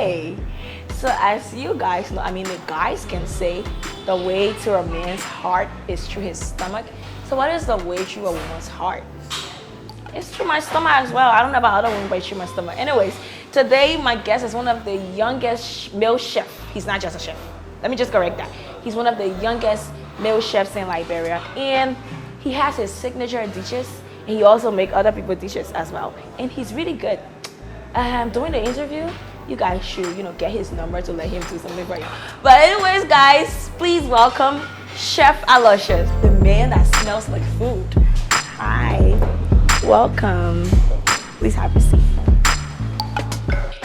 Hi. So as you guys know, the guys can say the way to a man's heart is through his stomach. So what is the way through a woman's heart? It's through my stomach as well. I don't know about other women, but it's through my stomach. Anyways, today my guest is one of the youngest male chef. He's not just a chef. Let me just correct that. He's one of the youngest male chefs in Liberia, and he has his signature dishes, and he also make other people dishes as well. And he's really good. During the interview, you guys should, get his number to let him do something for you. But anyways, guys, please welcome Chef Aloysius, the man that smells like food. Hi, welcome. Please have a seat.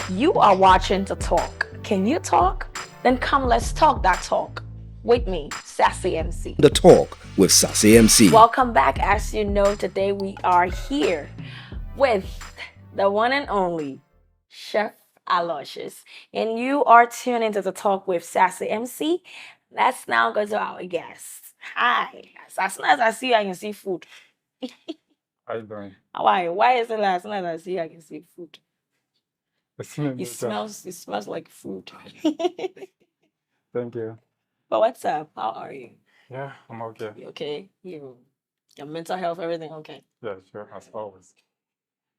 You are watching to talk. Can you talk? Then come, let's talk that talk. With me, Sassy MC. The Talk with Sassy MC. Welcome back. As you know, today we are here with the one and only Chef Aloysius. And you are tuned into the Talk with Sassy MC. Let's now go to our guest. Hi. As soon as I see you, I can see food. How you doing? How are you? Why is it that as soon as I see you, I can see food? Listening It better. smells like food. Thank you. But what's up? How are you? Yeah, I'm okay. You okay? Your mental health, everything okay? Yeah, sure, as always.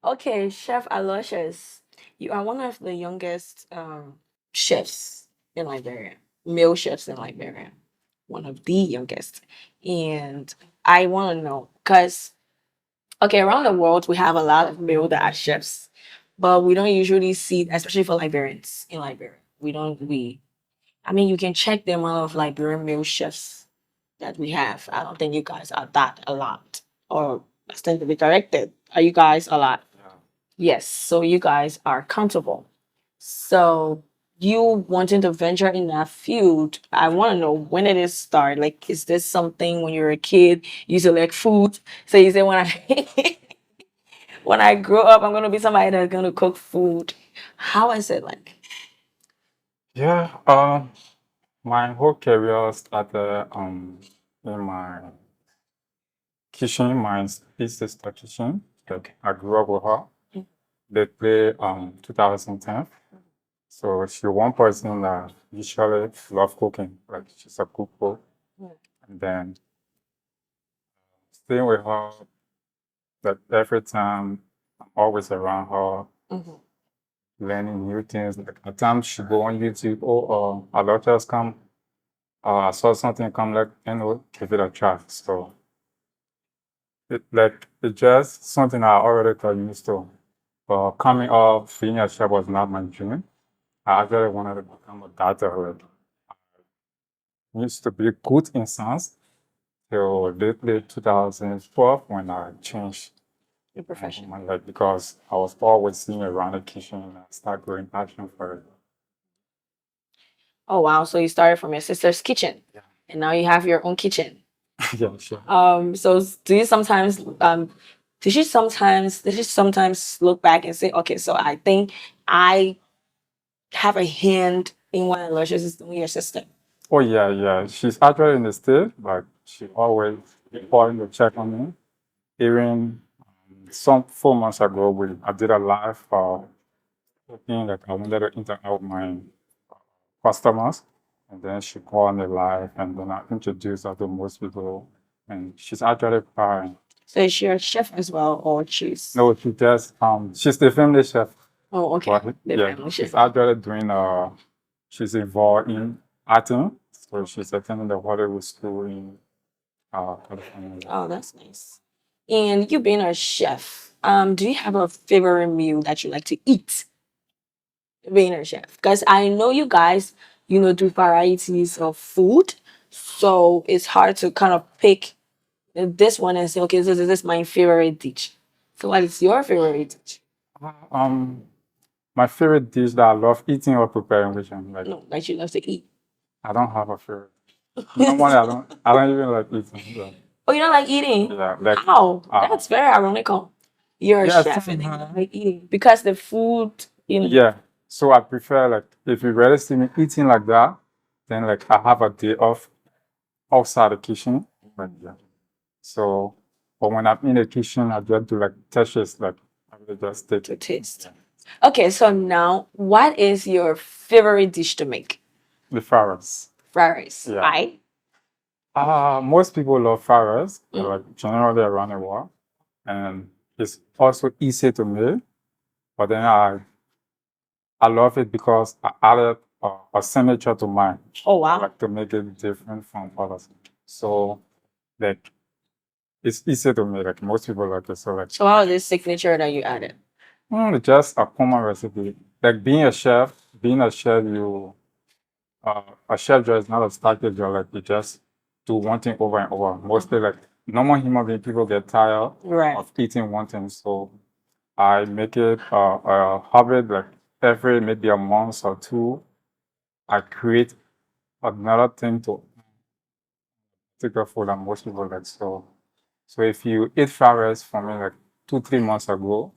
Okay, Chef Aloysius, you are one of the youngest chefs in Liberia, male chefs in Liberia, one of the youngest. And I want to know, because, okay, around the world, we have a lot of male that are chefs, but we don't usually see, especially for Liberians in Liberia. You can check the amount of Liberian male chefs that we have. I don't think you guys are that a lot. Or I stand to be corrected. Are you guys a lot? Yeah. Yes, so you guys are comfortable. So you wanting to venture in that field, I want to know when did it start? Like, is this something when you were a kid, you used to like food? So you say when I when I grow up, I'm gonna be somebody that's gonna cook food. How is it like? Yeah, my whole career started in my kitchen, my big sister kitchen. Like I grew up with her. They play 2010. So she's one person that usually love cooking. Like she's a cook. And then staying with her, like every time I'm always around her, Mhm. learning new things. Like at times she go on YouTube, a lot just come, I saw something come like, give it a try. So it's just something I already got used to. But coming up, being a chef was not my dream. I actually wanted to become a doctor. Like, I used to be good in science till lately 2012 when I changed Your profession. my life because I was always seeing around the kitchen and I started growing passion for it. Oh wow, so you started from your sister's kitchen. Yeah. And now you have your own kitchen. Yeah, sure. So do you sometimes did you sometimes look back and say, okay, so I think I have a hand in what Aloysius is doing your sister? Oh yeah. She's actually in the state, but she always calling to check on me. Even some 4 months ago, I did a live cooking, like I wanted to interact with my customers, and then she called me live, and then I introduced her to most people, and she's actually fine. So is she a chef as well or she's No, she's the family chef, Oh, okay. but The yeah, family she's chef. actually doing she's involved in acting, so she's attending the Hollywood School in California. Oh, that's nice. And you being a chef, do you have a favorite meal that you like to eat? Being a chef, because I know you guys, do varieties of food, so it's hard to kind of pick this one and say, okay, this is my favorite dish. So, what is your favorite dish? Um, my favorite dish that I love eating or preparing, which I'm like, No, that you love to eat. I don't have a favorite. Normally, I don't even like eating. So, Oh, you don't like eating? yeah, like, How? That's very ironical. You're a yeah, chef and then you don't like eating because the food, yeah. So I prefer like if you really see me eating like that, then like I have a day off outside the kitchen. But yeah. So, but when I'm in the kitchen, I just do like touches, like I will just take to it. taste. Okay, so now, what is your favorite dish to make? The flowers. Fried rice. Yeah. Why? Most people love flowers, Mm. like generally around the world, and it's also easy to make. But then I love it because I added a signature to mine, Oh wow. like to make it different from others. So like it's easy to make. Like most people like it. So like So how is this signature that you added? it's just a common recipe. Like being a chef, a chef job is not a static job. Like you just do one thing over and over. Mostly like normal human being people get tired Right. of eating one thing. So I make it a habit. Like every maybe a month or two, I create another thing to take a food that most people like. So if you eat flowers from me like 2 3 months ago,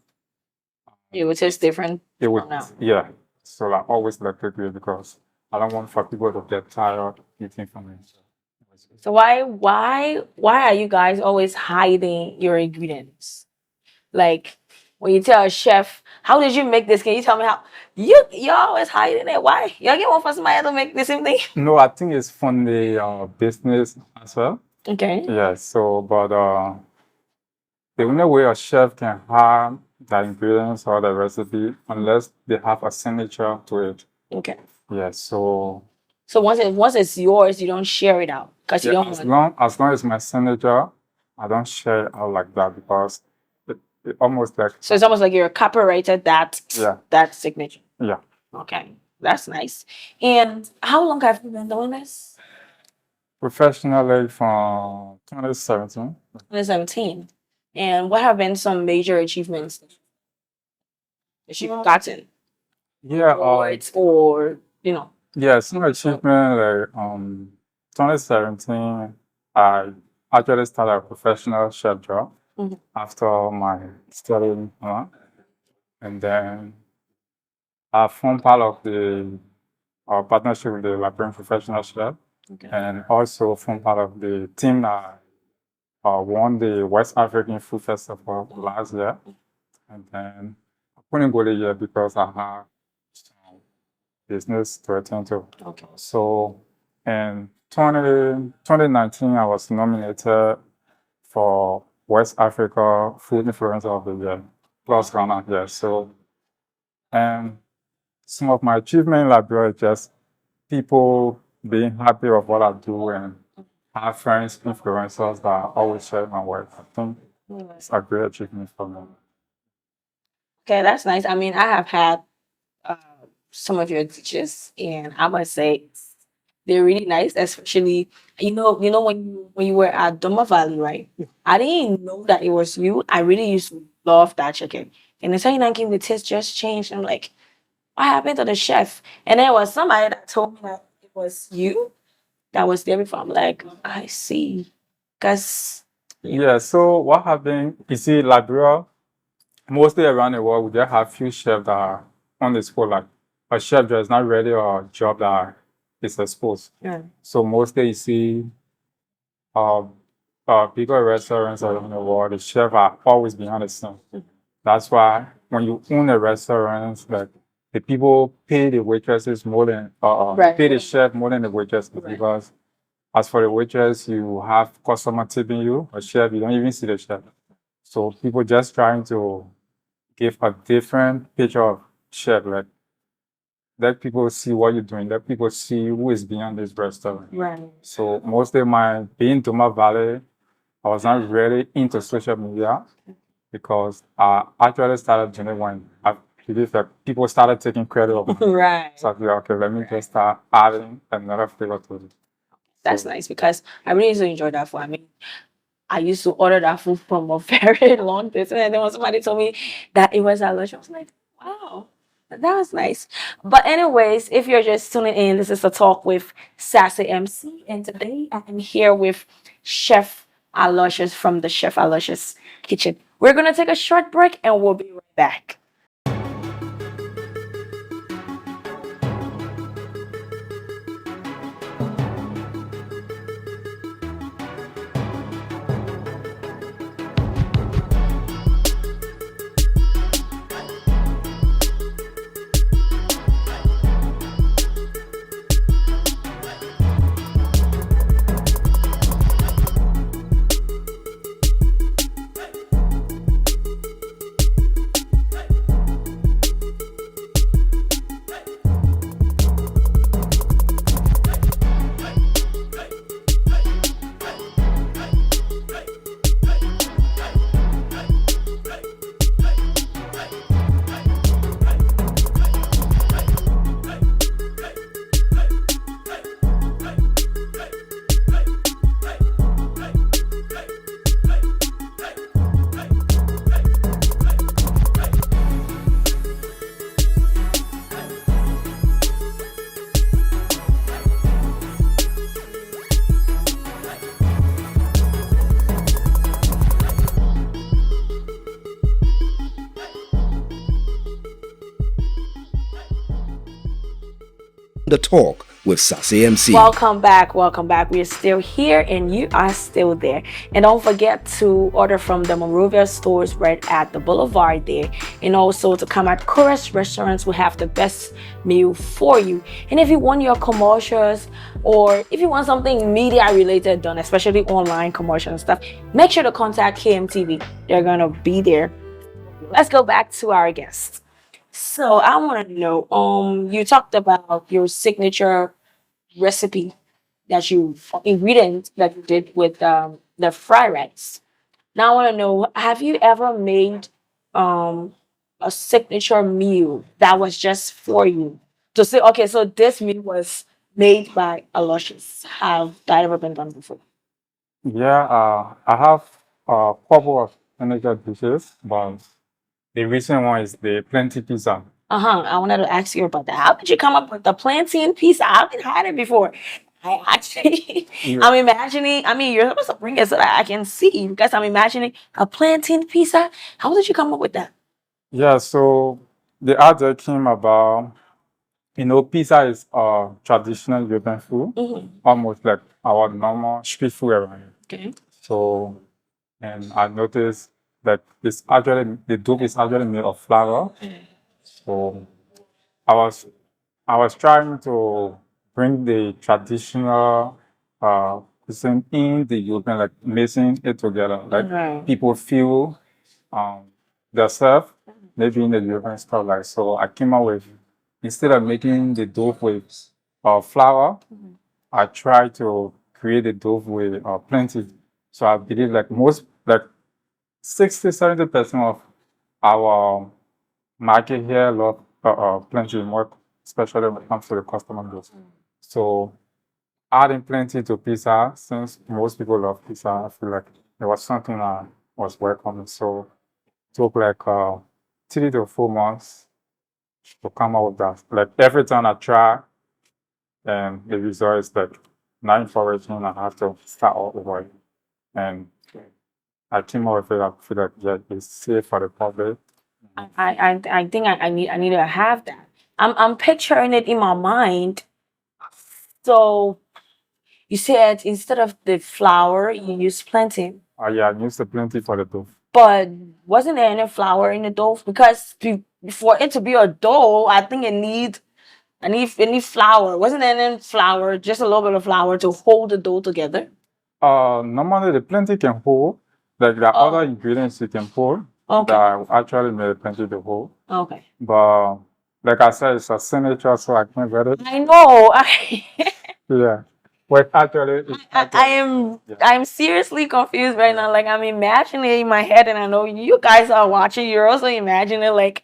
It would taste different it would from now. yeah. So I always like to do it because I don't want for people to get tired eating from me. So why are you guys always hiding your ingredients? Like when you tell a chef, how did you make this? Can you tell me how you're always hiding it? Why? Y'all get one for somebody to make the same thing? No, I think it's from the business as well. Okay. Yeah. So, but the only way a chef can have the ingredients or the recipe unless they have a signature to it. Okay. Yeah. So So once it's yours, you don't share it out because you yeah, don't as want. long as my signature, I don't share it out like that because it almost like So it's almost like you're copyrighted Yeah. that signature. yeah. Okay, that's nice. And how long have you been doing this? Professionally from 2017. 2017. And what have been some major achievements that you've gotten? Yeah. Awards or Yeah, some achievement like 2017, I actually started a professional chef job Mhm. after my studying, and then I formed part of the partnership with the Liberian Professional Chef, Okay. and also formed part of the team that won the West African Food Festival last year, and then I couldn't go the year because I had some business to attend to. Okay. So in 2019, I was nominated for West Africa Food Influencer of the Year, plus Ghana. Yeah. So, and some of my achievement in Liberia is just people being happy with what I do and have friends, influencers that always share my work. I think it's a great achievement for me. Okay, that's nice. I mean, I have had uh, some of your dishes, and I must say they're really nice. Especially, when you were at Doma Valley, right? I didn't know that it was you. I really used to love that chicken, and the second I came, the taste just changed. I'm like, what happened to the chef? And there was somebody that told me that it was you that was there before. I'm like, I see, because Yeah. So what happened? You see, Liberia, mostly around the world, we just have few chefs that are on the spot. Like a chef that is not really a job that is exposed. yeah. So mostly you see um, bigger restaurants around the world, the chef are always behind the scene. That's why when you own a restaurant, like the people pay the waitresses more than Right. pay the chef more than the waitresses Right. because as for the waitress, you have customer tipping you, a chef, you don't even see the chef. So people just trying to give a different picture of chef, like let people see what you're doing, let people see who is behind this restaurant. Right. So mostly my being Doma Valley, I was not really into social media because I actually started doing it when I believe that people started taking credit of it. Right. So I feel okay, let me just start adding another flavor to it. That's nice because I really used to enjoy that food. I mean, I used to order that food from a very long distance, and then when somebody told me that it was at lunch, I was like, wow, that was nice. But anyways, if you're just tuning in, this is a talk with Sassy MC, and today I'm here with Chef Aloysius from the Chef Aloysius Kitchen. We're gonna take a short break, and we'll be right back. The Talk with Sassy MC. Welcome back. Welcome back. We are still here and you are still there. And don't forget to order from the Monrovia stores right at the Boulevard there. And also to come at Chorus Restaurants. We have the best meal for you. And if you want your commercials or if you want something media related done, especially online commercial and stuff, make sure to contact KMTV. They're going to be there. Let's go back to our guest. So I want to know, you talked about your signature recipe that you ingredient that you did with the fried rice. Now I want to know, have you ever made a signature meal that was just for you? To say, okay, so this meal was made by Aloysius. Have that ever been done before? Yeah, I have a couple of signature dishes, but the recent one is the plenty pizza. I wanted to ask you about that. How did you come up with the plantain pizza? I haven't had it before. I actually, Yeah. I'm imagining. I mean, you're supposed to bring it so that I can see because I'm imagining a plantain pizza. How did you come up with that? Yeah, so the idea came about, pizza is a traditional European food, almost like our normal street food around here. Okay. So, and I noticed that the dough is actually made of flour. So I was trying to bring the traditional cuisine in the European, like mixing it together, like Right. people feel themselves maybe in the European style. Like so, I came up with instead of making the dough with flour, I tried to create the dough with plenty. So I believe like 60-70% of our market here love plenty more, especially when it comes to the customer base. So adding plenty to pizza, since most people love pizza, I feel like it was something I was welcoming. So it took like 3 to 4 months to come out with that. Like every time I try, and the result is like not encouraging. I have to start all over. And I came out with it. I feel like yeah, it's safe for the public. I think I need to have that. I'm picturing it in my mind. So you said instead of the flour, you use plantain. Yeah, I used the plenty for the dough. But wasn't there any flour in the dough? Because for it to be a dough, I think it need flour. Wasn't there any flour? Just a little bit of flour to hold the dough together. Normally the plenty can hold, like the other ingredients you can hold Okay. that actually made plenty to hold. Okay. But like I said, it's a signature, so I can't get it. I know. Yeah. But actually, I'm seriously confused right now. Like I'm imagining it in my head, and I know you guys are watching. You're also imagining like,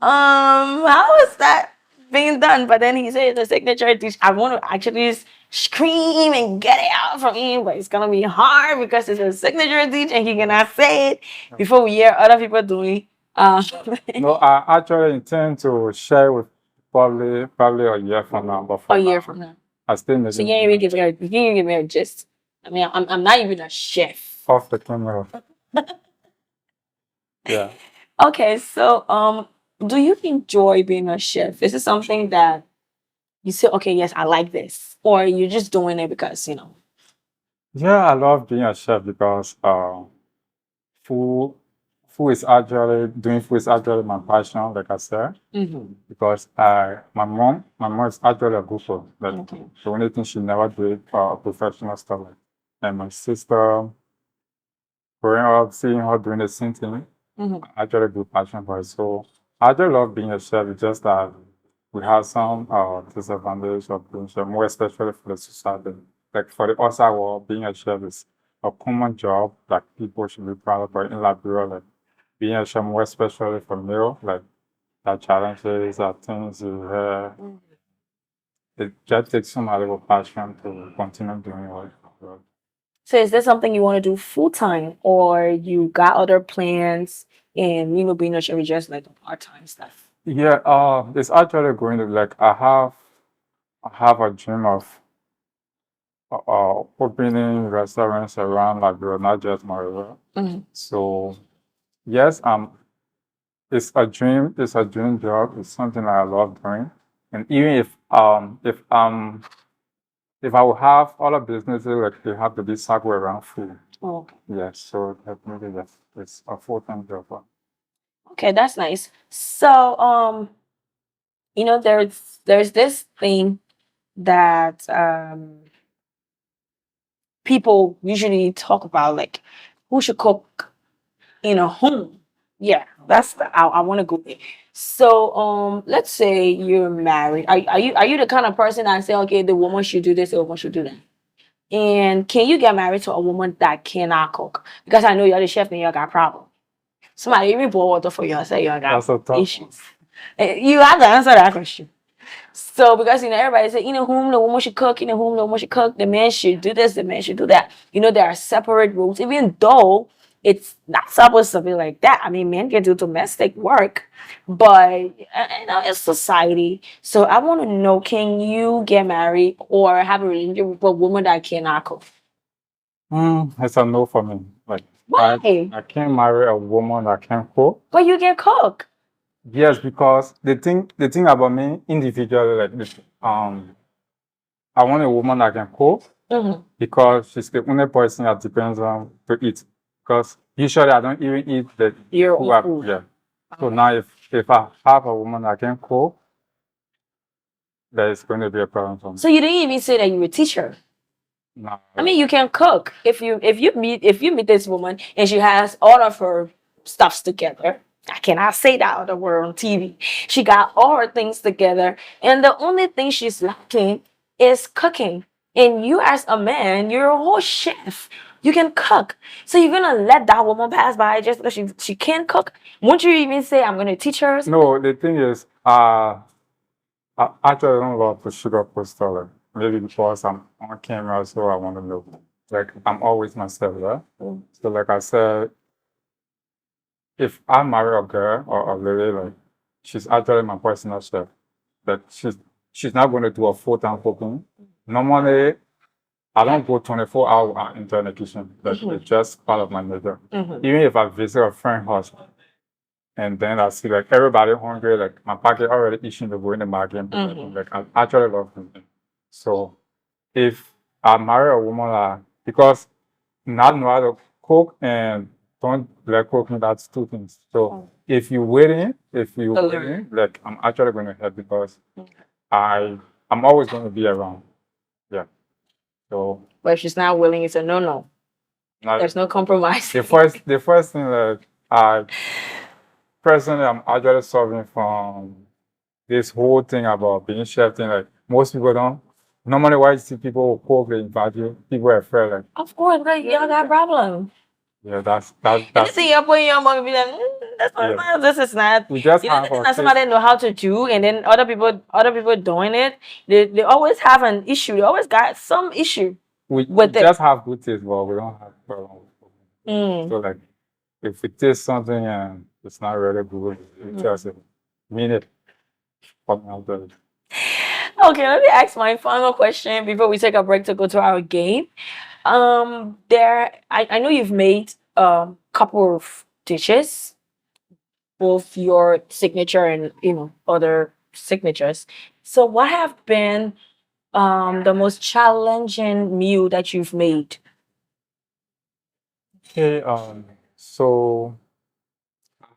how is that being done? But then he said the signature dish. I want to actually scream and get it out from him, but it's gonna be hard because it's a signature dish, and he cannot say it before we hear other people doing. no, I actually intend to share with probably a year from now. But for A year now, from now. I still So need you can't even give me a gist. I mean, I'm not even a chef. off the camera. Yeah. Okay, so do you enjoy being a chef? Is it something that you say, okay, yes, I like this, or you're just doing it because Yeah, I love being a chef because food food is actually my passion, like I said. Because my mom is actually a good cook. Like Okay. the only thing she never did professional stuff. Like, and my sister, growing up, seeing her doing the same thing, actually good passion for it. So I just love being a chef. It's just that we have some disadvantage of being chef, more especially for the society. Like for the outside world, being a chef is a common job that people should be proud of. But in Liberia, like being a chef, more especially for male, like that challenges, that things you have. It just takes some other passion to continue doing what. So is this something you want to do full time, or you got other plans and being a chef is just like part time stuff? Yeah, it's actually going to like I have a dream of opening restaurants around Liberia, not just Maria. So yes, it's a dream. It's a dream job. It's something I love doing. And even if I would have other businesses, like they have to be circle around food. Okay. Yes, so definitely yes, it's a full-time job. Okay, that's nice. So, there's this thing that people usually talk about, like who should cook in a home. Yeah, that's I want to go there. So, let's say you're married. Are you the kind of person that say, okay, the woman should do this, the woman should do that? And can you get married to a woman that cannot cook? Because I know you're the chef and you got problem. Somebody even pour water for you and say you got That's a tough issues. You have to answer that question. So because everybody say, whom the woman should cook, whom the woman should cook, the man should do this, the man should do that. There are separate rules, even though it's not supposed to be like that. I mean, men can do domestic work, but it's society. So I want to know, can you get married or have a relationship with a woman that cannot cook? It's a no for me. Like Why? I can't marry a woman that can cook. But you can cook. Yes, because the thing about me individually, like this, I want a woman that can cook Mm-hmm. because she's the only person that depends on to eat. Because usually I don't even eat the Your food. own food. Yeah. So now if I have a woman that can cook, there is going to be a problem for me. So you didn't even say that you were a teacher. No. I mean, you can cook if you meet this woman and she has all of her stuffs together. I cannot say that other word on TV. She got all her things together, and the only thing she's lacking is cooking. And you, as a man, you're a whole chef. You can cook. So you're gonna let that woman pass by just because she can't cook? Won't you even say, I'm gonna teach her? No, the thing is, I actually don't love to sugar post like maybe because I'm on camera, so I want to know. Like I'm always myself, right? Mm. So like I said, if I marry a girl or a lady, like she's actually my personal chef. But she's not going to do a full-time cooking. Normally, I don't go 24 hours into the kitchen. That's Mhm. just part of my nature. Mhm. Even if I visit a friend's house and then I see like everybody hungry, like my pocket already itching to go in the market. Mhm. Like I actually love cooking. So if I marry a woman because not know how to cook and don't like cooking, that's two things. So if you waiting, like I'm actually going to help because I'm always going to be around. Yeah. So But if she's not willing, it's a no. now, There's no compromise. the first thing that I personally I'm actually solving from this whole thing about being chef thing, like most people don't. Normally, why you see people who cook, they invite you, people are afraid, like, Of course, but y'all got problem. yeah, And that's see you put in your mouth and be like, that's not, Yeah. this is not. we just have It's our not somebody know how to do, and then other people doing it. They always have an issue. They always got some issue. we with it. just have good taste, but we don't have problem with cooking. Mm. So like, if we taste something and it's not really good, we just mean it. Fucking out there. Okay, let me ask my final question before we take a break to go to our game. I know you've made couple of dishes, both your signature and other signatures. So what have been the most challenging meal that you've made? Okay, so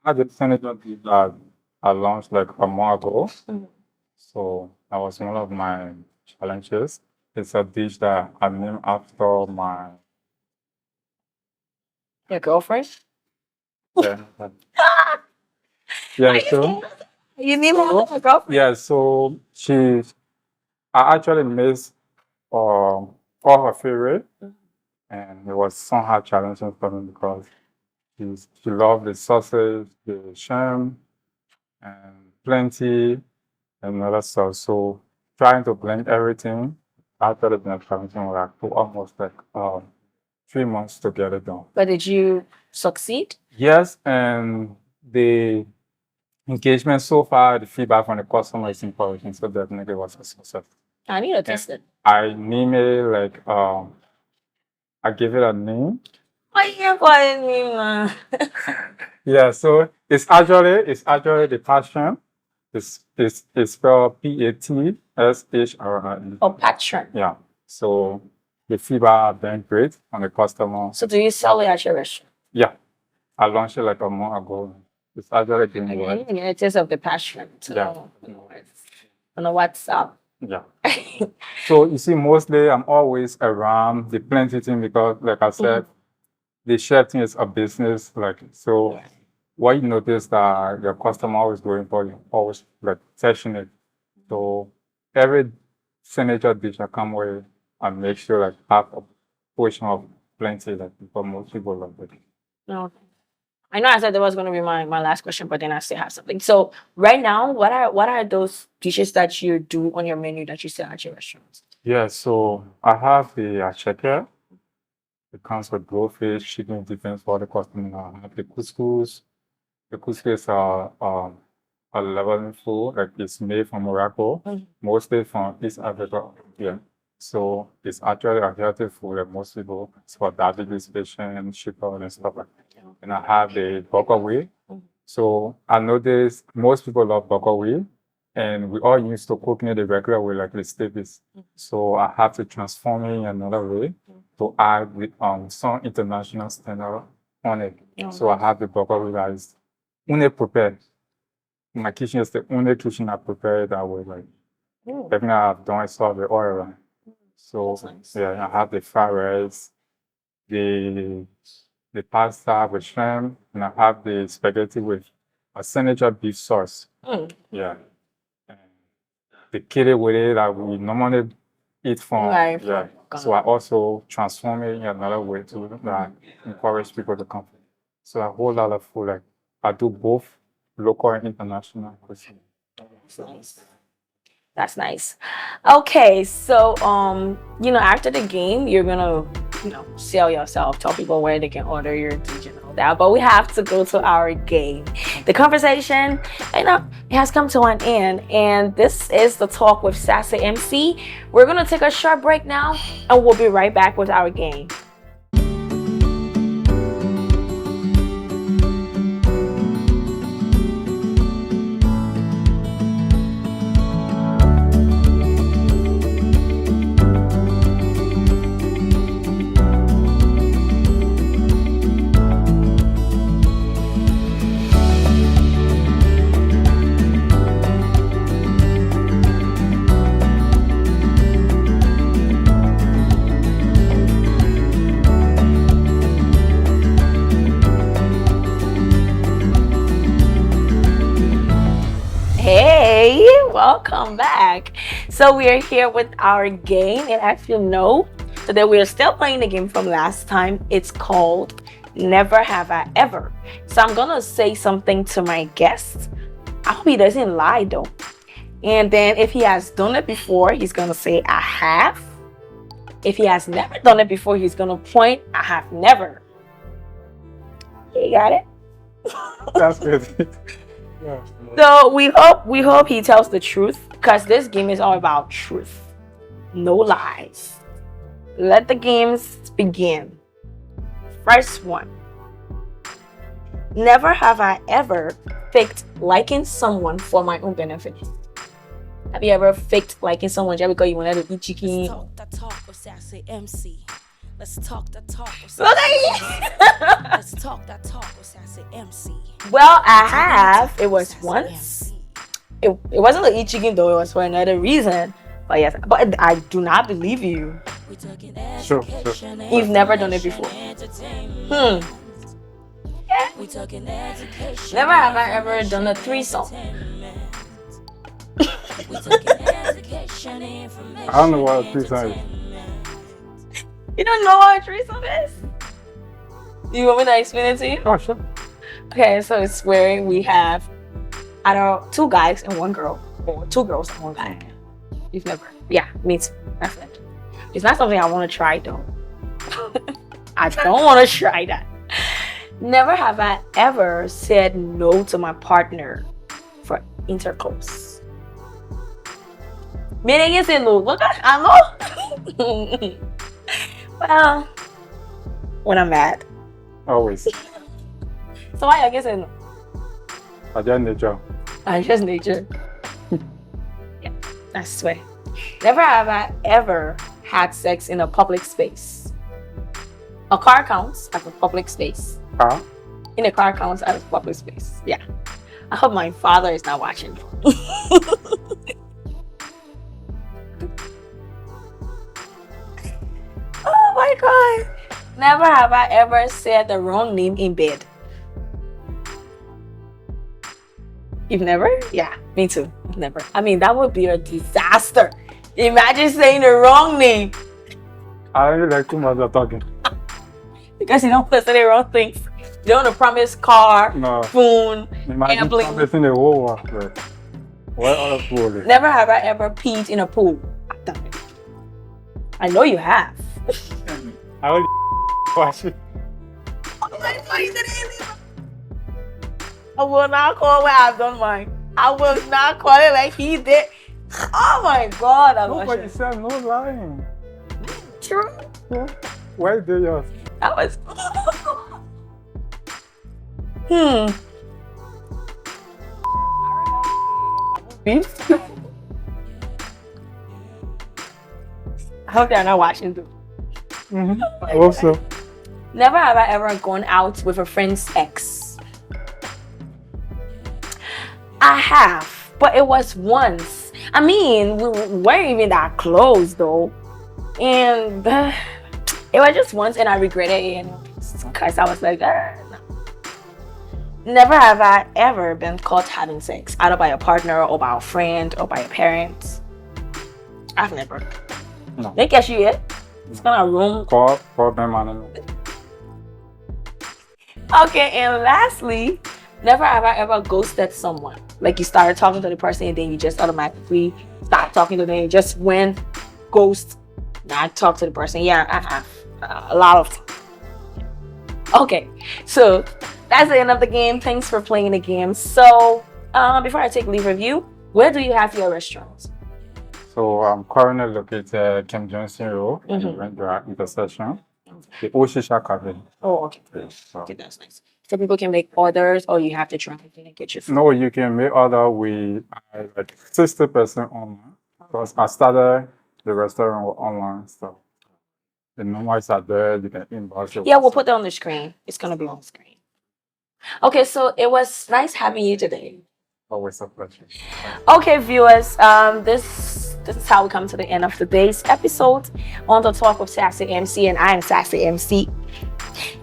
I had a senator that I launched like a month ago. Mhm. So that was one of my challenges. It's a dish that I named after my Your girlfriend? yeah, yeah, so You need more than a girlfriend? yeah, so I actually missed all her favorite, and it was somehow challenging for me because she loved the sausage, the shrimp, and plenty and other stuff. So trying to blend everything after the blend challenging like took almost like 3 months to get it done. But did you succeed? Yes, and the engagement so far, the feedback from the customer is encouraging, so definitely was a success. I need to test it. I name it like I give it a name. Why you calling me, man? Yeah, so it's actually the passion It's spelled PATSHRIE. Oh, patron. Yeah. So the feedback have been great on the customer. So do you sell it at your restaurant? Yeah. I launched it like a month ago. It's actually doing well. Again, it is of the passion. So Yeah. on the WhatsApp. Yeah. So you see, mostly I'm always around the plenty thing because, like I said, the share thing is a business. Like so, what you notice that your customer always going for, you always like testing it. So every signature dish I come with, I make sure like have a portion of plenty like for most people love it. No. I know I said that was going to be my last question, but then I still have something. So right now, what are those dishes that you do on your menu that you sell at your restaurants? Yeah, so I have the acheke. It comes with grilled fish, chicken, depends for the customer. I have the couscous. The couscous are a Lebanese food, like it's made from Morocco, mostly from East Africa. Yeah. So it's actually a healthy food that most people, it's for diabetes patients, sugar and stuff like that. And I have the buckwheat. So I noticed most people love buckwheat, and we all used to cooking it the regular way, like the staples. So I have to transform it in another way to add with some international standard on it. So I have the buckwheat that is only prepared. My kitchen is the only kitchen I prepare it that way. Like everything I've done is all the oil. Right? So yeah, I have the fried rice, the pasta with shrimp, and I have the spaghetti with a signature beef sauce. Yeah. And the kitty with it that we normally eat from. Right, Yeah. So I also transform it in another way to encourage people to come. So a whole lot of food. Like I do both local and international cuisine. That's nice. That's nice. Okay, so after the game, you're gonna sell yourself, tell people where they can order your dish and all that. But we have to go to our game. The conversation, it has come to an end, and this is the talk with Sassy MC. We're gonna take a short break now, and we'll be right back with our game. Hey, welcome back. So we are here with our game, and as you know, today we are still playing the game from last time. It's called Never Have I Ever. So I'm gonna say something to my guest. I hope he doesn't lie though. And then if he has done it before, he's gonna say I have. If he has never done it before, he's gonna point I have never. You got it? That's good. Yeah. So we hope he tells the truth, because this game is all about truth. No lies. Let the games begin. First one. Never have I ever faked liking someone for my own benefit. Have you ever faked liking someone just because you wanted to eat chicken? Let's talk that talk with Sassy MC. Let's talk that talk with Look Sassy at you. Let's talk that talk with Sassy MC. Well, I have. It was once. It wasn't to eat chicken though. It was for another reason. But yes, but I do not believe you. Sure. You've never done it before. Yeah. Never have I ever done a threesome. I don't know what a threesome is. You don't know what a threesome is? You want me to explain it to you? Oh, sure. Okay, so it's where we have either two guys and one girl, or two girls and one guy. You've never, yeah, me too. That's it. It's not something I want to try though. I don't want to try that. Never have I ever said no to my partner for intercourse. Meaning you say no. Look, I know. Well, when I'm mad. Always. So why I guess I know? I just nature. I just nature. I swear. Never have I ever had sex in a public space. A car counts as a public space. Huh? In a car counts as a public space. Yeah. I hope my father is not watching. Oh my god. Never have I ever said the wrong name in bed. You've never? Yeah, me too. Never. I mean, that would be a disaster. Imagine saying the wrong name I really like too much of talking. because you don't want to say the wrong things. You don't want to promise car, No. phone, Imagine airplane. promising the whole world. Like, what other fool? Never have I ever peed in a pool. I've done it. I know you have. I only watch it. I will not call where I've done mine. I will not call it like he did. Oh my god, I'm Nobody said no lying. true. Yeah. Why did yours? That was. I hope they're not watching too. I hope so. Never have I ever gone out with a friend's ex. I have, but it was once. I mean, we weren't even that close though. And it was just once and I regretted it because I was like, no. Never have I ever been caught having sex, either by a partner or by a friend or by a parent. I've never. No. They catch you yet? It's gonna room. Call problem and Okay, and lastly, never have I ever ghosted someone. Like you started talking to the person and then you just automatically stop talking to them. You just went ghost, not talk to the person. Yeah, I have a lot of time. Okay, so that's the end of the game. Thanks for playing the game. So before I take leave of you, where do you have your restaurants? So I'm currently located at Kim Johnson Road in Vendra intersection. The Oshisha Cafe. Oh, okay. So, Okay, that's nice. So people can make orders or you have to try and get your food. no, you can make order with like 60% online because I started the restaurant online. So the numbers are there. You can inbox it. Yeah, we'll put that on the screen. It's gonna be on the screen. Okay, so it was nice having you today. Always a pleasure. Okay, viewers, this is how we come to the end of today's episode on the Talk with Sassy MC, and I am Sassy MC.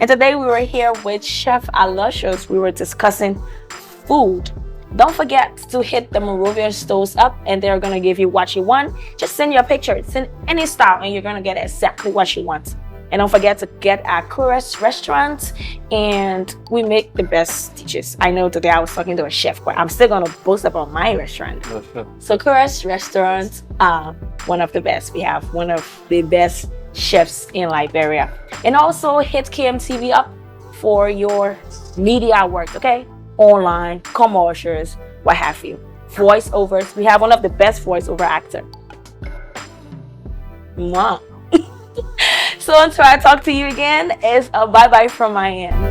And today we were here with Chef Aloysius. We were discussing food. Don't forget to hit the Moravian stores up, and they're gonna give you what you want. Just send your picture, send any style, and you're gonna get exactly what you want. And don't forget to get at Kuras Restaurant, and we make the best dishes. I know today I was talking to a chef, but I'm still gonna boast about my restaurant. Yes, sir. So Kuras Restaurant are one of the best. We have one of the best chefs in Liberia. And also hit KMTV up for your media work, okay? Online, commercials, what have you. Voiceovers. We have one of the best voiceover actor. Wow. So until I talk to you again, it's a bye-bye from my end.